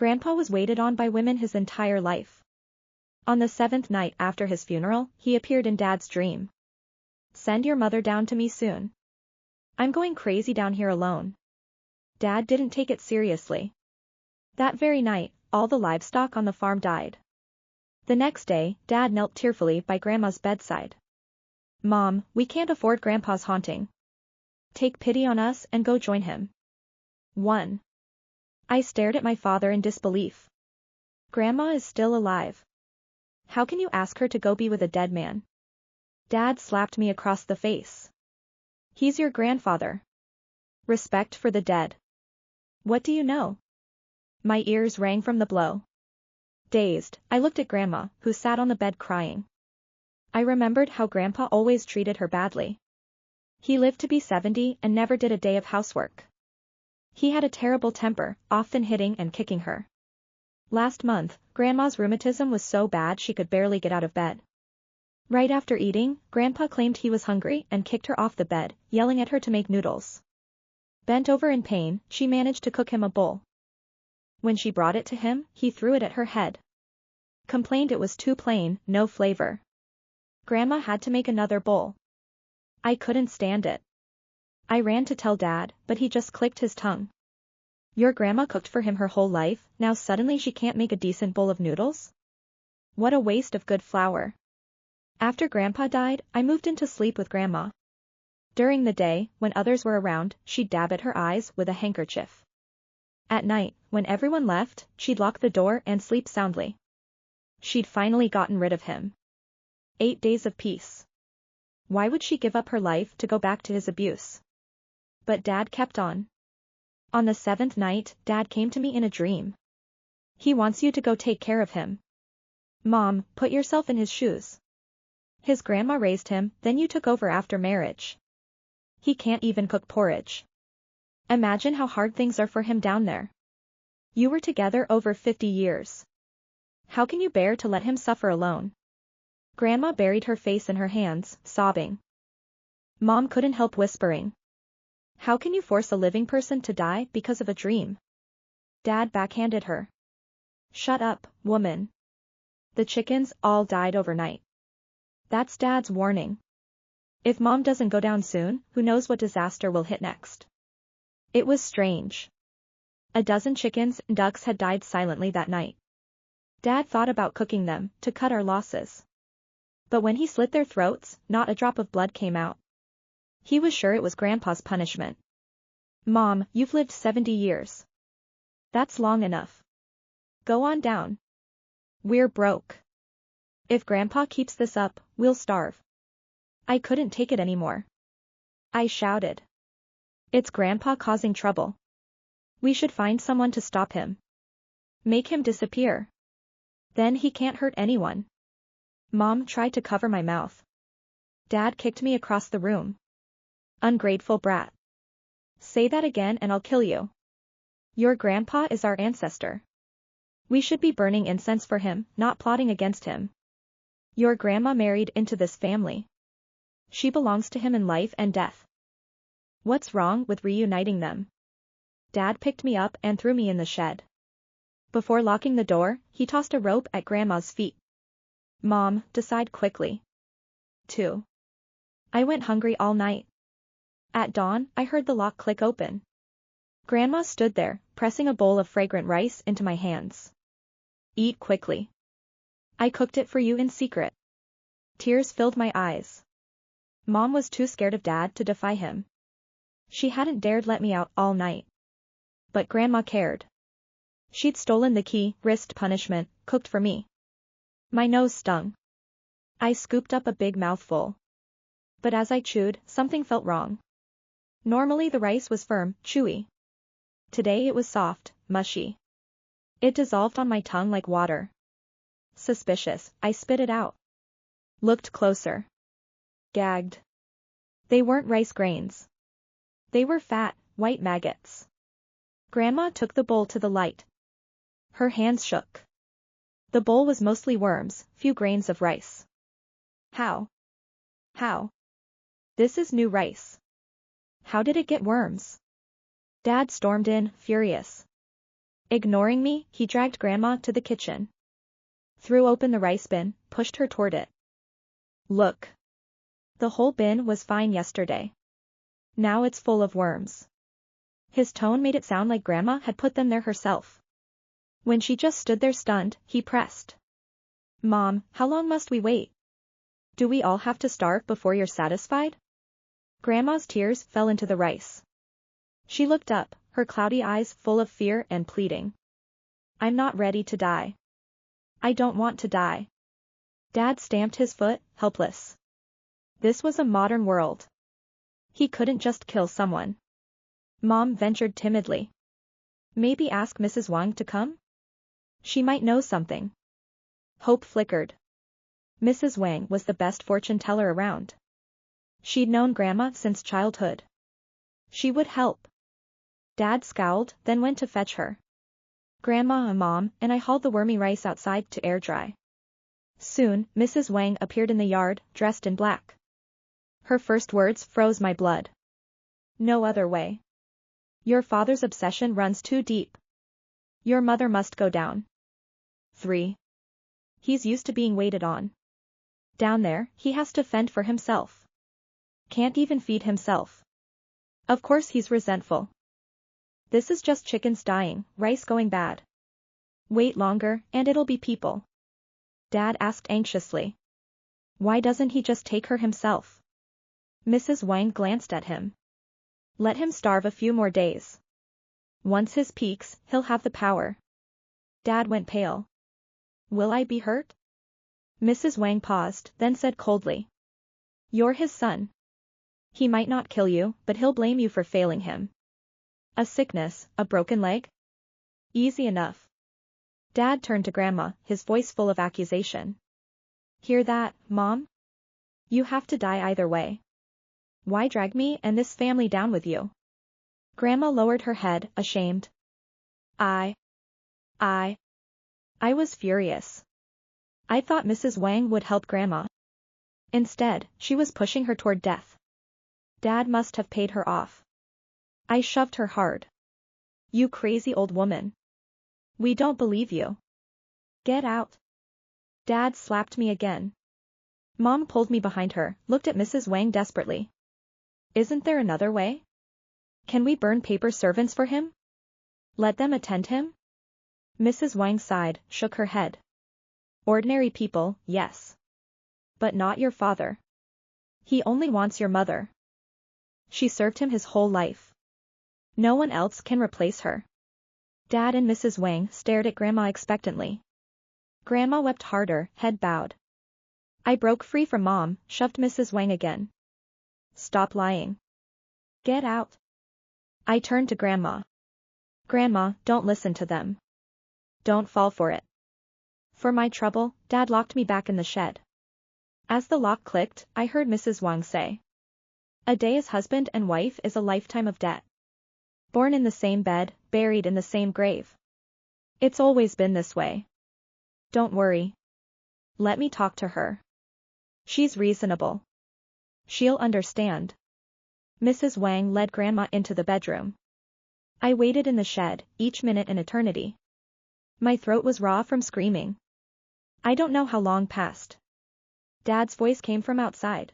Grandpa was waited on by women his entire life. On the 7th night after his funeral, he appeared in Dad's dream. "Send your mother down to me soon. I'm going crazy down here alone." Dad didn't take it seriously. That very night, all the livestock on the farm died. The next day, Dad knelt tearfully by Grandma's bedside. "Mom, we can't afford Grandpa's haunting. Take pity on us and go join him." 1. I stared at my father in disbelief. "Grandma is still alive. How can you ask her to go be with a dead man?" Dad slapped me across the face. "He's your grandfather. Respect for the dead." "What do you know?" My ears rang from the blow. Dazed, I looked at Grandma, who sat on the bed crying. I remembered how Grandpa always treated her badly. He lived to be 70 and never did a day of housework. He had a terrible temper, often hitting and kicking her. Last month, Grandma's rheumatism was so bad she could barely get out of bed. Right after eating, Grandpa claimed he was hungry and kicked her off the bed, yelling at her to make noodles. Bent over in pain, she managed to cook him a bowl. When she brought it to him, he threw it at her head. Complained it was too plain, no flavor. Grandma had to make another bowl. I couldn't stand it. I ran to tell Dad, but he just clicked his tongue. "Your grandma cooked for him her whole life, now suddenly she can't make a decent bowl of noodles? What a waste of good flour." After Grandpa died, I moved in to sleep with Grandma. During the day, when others were around, she'd dab at her eyes with a handkerchief. At night, when everyone left, she'd lock the door and sleep soundly. She'd finally gotten rid of him. 8 days of peace. Why would she give up her life to go back to his abuse? But Dad kept on. On the 7th night, Dad came to me in a dream. "He wants you to go take care of him. Mom, put yourself in his shoes. His grandma raised him, then you took over after marriage. He can't even cook porridge. Imagine how hard things are for him down there. You were together over 50 years. How can you bear to let him suffer alone?" Grandma buried her face in her hands, sobbing. Mom couldn't help whispering, "How can you force a living person to die because of a dream?" Dad backhanded her. "Shut up, woman. The chickens all died overnight. That's Dad's warning. If Mom doesn't go down soon, who knows what disaster will hit next." It was strange. A dozen chickens and ducks had died silently that night. Dad thought about cooking them, to cut our losses. But when he slit their throats, not a drop of blood came out. He was sure it was Grandpa's punishment. "Mom, you've lived 70 years. That's long enough. Go on down. We're broke. If Grandpa keeps this up, we'll starve." I couldn't take it anymore. I shouted. "It's Grandpa causing trouble. We should find someone to stop him. Make him disappear. Then he can't hurt anyone." Mom tried to cover my mouth. Dad kicked me across the room. "Ungrateful brat. Say that again and I'll kill you. Your grandpa is our ancestor. We should be burning incense for him, not plotting against him. Your grandma married into this family. She belongs to him in life and death. What's wrong with reuniting them?" Dad picked me up and threw me in the shed. Before locking the door, he tossed a rope at Grandma's feet. "Mom, decide quickly." 2. I went hungry all night. At dawn, I heard the lock click open. Grandma stood there, pressing a bowl of fragrant rice into my hands. "Eat quickly. I cooked it for you in secret." Tears filled my eyes. Mom was too scared of Dad to defy him. She hadn't dared let me out all night. But Grandma cared. She'd stolen the key, risked punishment, cooked for me. My nose stung. I scooped up a big mouthful. But as I chewed, something felt wrong. Normally the rice was firm, chewy. Today it was soft, mushy. It dissolved on my tongue like water. Suspicious, I spit it out. Looked closer. Gagged. They weren't rice grains. They were fat, white maggots. Grandma took the bowl to the light. Her hands shook. The bowl was mostly worms, few grains of rice. How? This is new rice. How did it get worms?" Dad stormed in, furious. Ignoring me, he dragged Grandma to the kitchen. Threw open the rice bin, pushed her toward it. Look. The whole bin was fine yesterday. Now it's full of worms. His tone made it sound like Grandma had put them there herself. When she just stood there stunned, he pressed. Mom, how long must we wait? Do we all have to starve before you're satisfied? Grandma's tears fell into the rice. She looked up, her cloudy eyes full of fear and pleading. I'm not ready to die. I don't want to die. Dad stamped his foot, helpless. This was a modern world. He couldn't just kill someone. Mom ventured timidly. Maybe ask Mrs. Wang to come? She might know something. Hope flickered. Mrs. Wang was the best fortune teller around. She'd known Grandma since childhood. She would help. Dad scowled, then went to fetch her. Grandma and Mom and I hauled the wormy rice outside to air dry. Soon, Mrs. Wang appeared in the yard, dressed in black. Her first words froze my blood. No other way. Your father's obsession runs too deep. Your mother must go down. 3. He's used to being waited on. Down there, he has to fend for himself. Can't even feed himself. Of course he's resentful. This is just chickens dying, rice going bad. Wait longer, and it'll be people. Dad asked anxiously. Why doesn't he just take her himself? Mrs. Wang glanced at him. Let him starve a few more days. Once his peaks, he'll have the power. Dad went pale. Will I be hurt? Mrs. Wang paused, then said coldly. You're his son. He might not kill you, but he'll blame you for failing him. A sickness, a broken leg? Easy enough. Dad turned to Grandma, his voice full of accusation. Hear that, Mom? You have to die either way. Why drag me and this family down with you? Grandma lowered her head, ashamed. I was furious. I thought Mrs. Wang would help Grandma. Instead, she was pushing her toward death. Dad must have paid her off. I shoved her hard. You crazy old woman. We don't believe you. Get out. Dad slapped me again. Mom pulled me behind her, looked at Mrs. Wang desperately. Isn't there another way? Can we burn paper servants for him? Let them attend him? Mrs. Wang sighed, shook her head. Ordinary people, yes. But not your father. He only wants your mother. She served him his whole life. No one else can replace her. Dad and Mrs. Wang stared at Grandma expectantly. Grandma wept harder, head bowed. I broke free from Mom, shoved Mrs. Wang again. Stop lying. Get out. I turned to Grandma. Grandma, don't listen to them. Don't fall for it. For my trouble, Dad locked me back in the shed. As the lock clicked, I heard Mrs. Wang say. A day as husband and wife is a lifetime of debt. Born in the same bed, buried in the same grave. It's always been this way. Don't worry. Let me talk to her. She's reasonable. She'll understand. Mrs. Wang led Grandma into the bedroom. I waited in the shed, each minute an eternity. My throat was raw from screaming. I don't know how long passed. Dad's voice came from outside.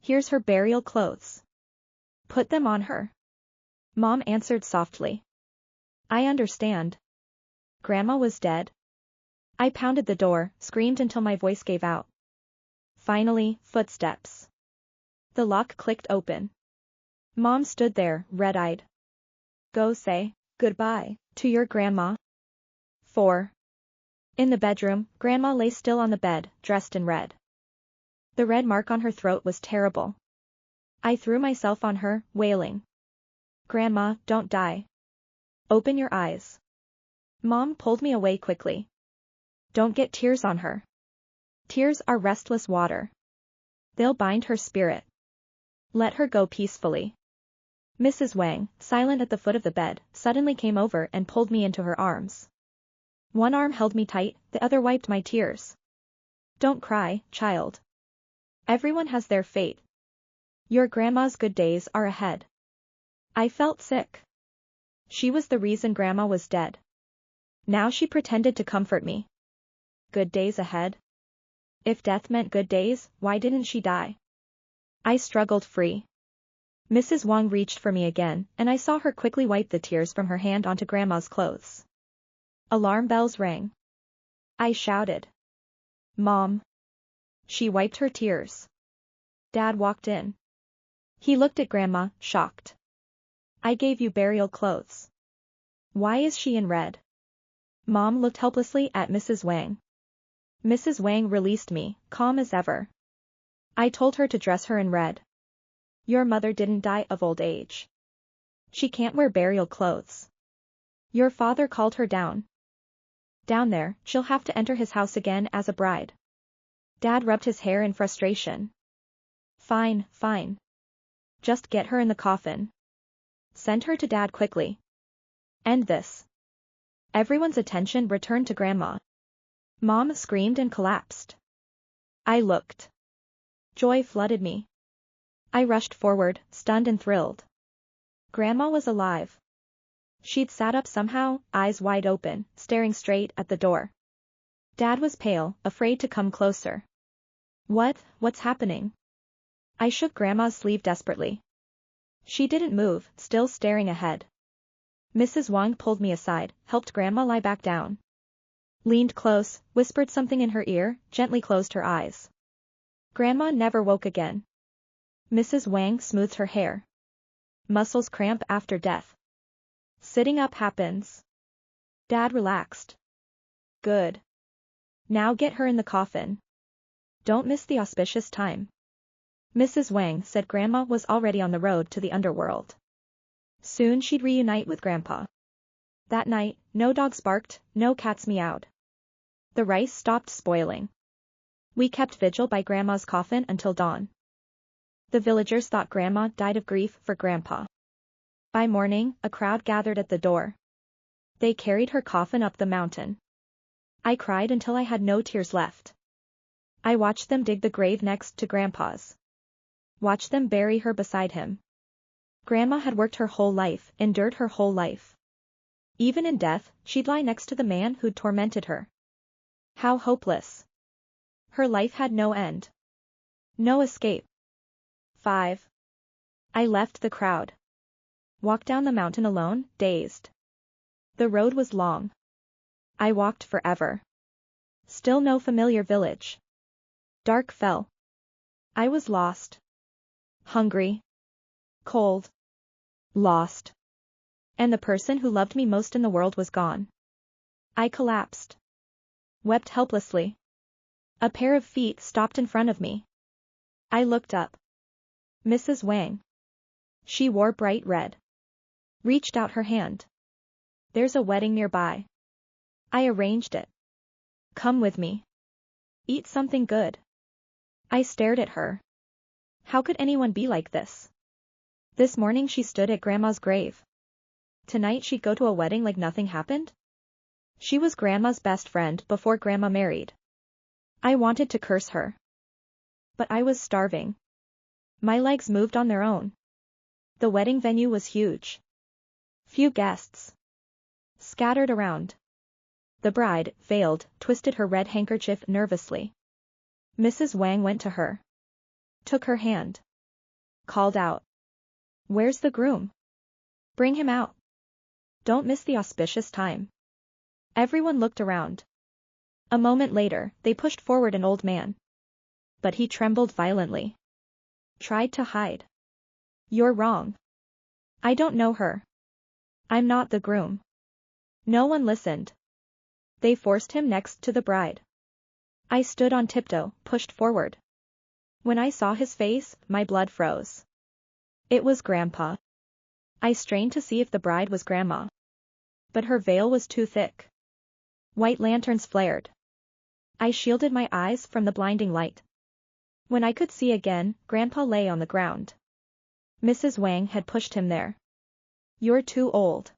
Here's her burial clothes. Put them on her. Mom answered softly. I understand. Grandma was dead. I pounded the door, screamed until my voice gave out. Finally, footsteps. The lock clicked open. Mom stood there, red-eyed. Go say goodbye to your grandma. 4. In the bedroom, Grandma lay still on the bed, dressed in red. The red mark on her throat was terrible. I threw myself on her, wailing. Grandma, don't die. Open your eyes. Mom pulled me away quickly. Don't get tears on her. Tears are restless water. They'll bind her spirit. Let her go peacefully. Mrs. Wang, silent at the foot of the bed, suddenly came over and pulled me into her arms. One arm held me tight, the other wiped my tears. Don't cry, child. Everyone has their fate. Your grandma's good days are ahead. I felt sick. She was the reason Grandma was dead. Now she pretended to comfort me. Good days ahead? If death meant good days, why didn't she die? I struggled free. Mrs. Wang reached for me again, and I saw her quickly wipe the tears from her hand onto Grandma's clothes. Alarm bells rang. I shouted. Mom. She wiped her tears. Dad walked in. He looked at Grandma, shocked. I gave you burial clothes. Why is she in red? Mom looked helplessly at Mrs. Wang. Mrs. Wang released me, calm as ever. I told her to dress her in red. Your mother didn't die of old age. She can't wear burial clothes. Your father called her down. Down there, she'll have to enter his house again as a bride. Dad rubbed his hair in frustration. Fine, fine. Just get her in the coffin. Send her to Dad quickly. End this. Everyone's attention returned to Grandma. Mom screamed and collapsed. I looked. Joy flooded me. I rushed forward, stunned and thrilled. Grandma was alive. She'd sat up somehow, eyes wide open, staring straight at the door. Dad was pale, afraid to come closer. What's happening? I shook Grandma's sleeve desperately. She didn't move, still staring ahead. Mrs. Wang pulled me aside, helped Grandma lie back down. Leaned close, whispered something in her ear, gently closed her eyes. Grandma never woke again. Mrs. Wang smoothed her hair. Muscles cramp after death. Sitting up happens. Dad relaxed. Good. Now get her in the coffin. Don't miss the auspicious time. Mrs. Wang said Grandma was already on the road to the underworld. Soon she'd reunite with Grandpa. That night, no dogs barked, no cats meowed. The rice stopped spoiling. We kept vigil by Grandma's coffin until dawn. The villagers thought Grandma died of grief for Grandpa. By morning, a crowd gathered at the door. They carried her coffin up the mountain. I cried until I had no tears left. I watched them dig the grave next to Grandpa's. Watched them bury her beside him. Grandma had worked her whole life, endured her whole life. Even in death, she'd lie next to the man who'd tormented her. How hopeless. Her life had no end. No escape. 5. I left the crowd. Walked down the mountain alone, dazed. The road was long. I walked forever. Still no familiar village. Dark fell. I was lost. Hungry. Cold. Lost. And the person who loved me most in the world was gone. I collapsed. Wept helplessly. A pair of feet stopped in front of me. I looked up. Mrs. Wang. She wore bright red. Reached out her hand. There's a wedding nearby. I arranged it. Come with me. Eat something good. I stared at her. How could anyone be like this? This morning she stood at Grandma's grave. Tonight she'd go to a wedding like nothing happened? She was Grandma's best friend before Grandma married. I wanted to curse her. But I was starving. My legs moved on their own. The wedding venue was huge. Few guests. Scattered around. The bride, veiled, twisted her red handkerchief nervously. Mrs. Wang went to her. Took her hand. Called out. Where's the groom? Bring him out. Don't miss the auspicious time. Everyone looked around. A moment later, they pushed forward an old man. But he trembled violently. Tried to hide. You're wrong. I don't know her. I'm not the groom. No one listened. They forced him next to the bride. I stood on tiptoe, pushed forward. When I saw his face, my blood froze. It was Grandpa. I strained to see if the bride was Grandma. But her veil was too thick. White lanterns flared. I shielded my eyes from the blinding light. When I could see again, Grandpa lay on the ground. Mrs. Wang had pushed him there. You're too old.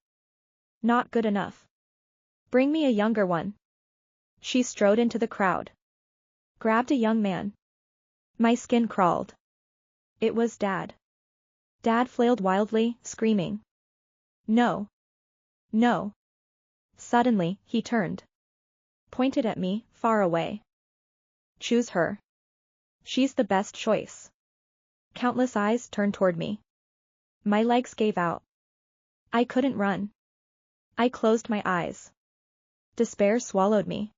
Not good enough. Bring me a younger one. She strode into the crowd. Grabbed a young man. My skin crawled. It was Dad. Dad flailed wildly, screaming. No. No. Suddenly, he turned. Pointed at me, far away. Choose her. She's the best choice. Countless eyes turned toward me. My legs gave out. I couldn't run. I closed my eyes. Despair swallowed me.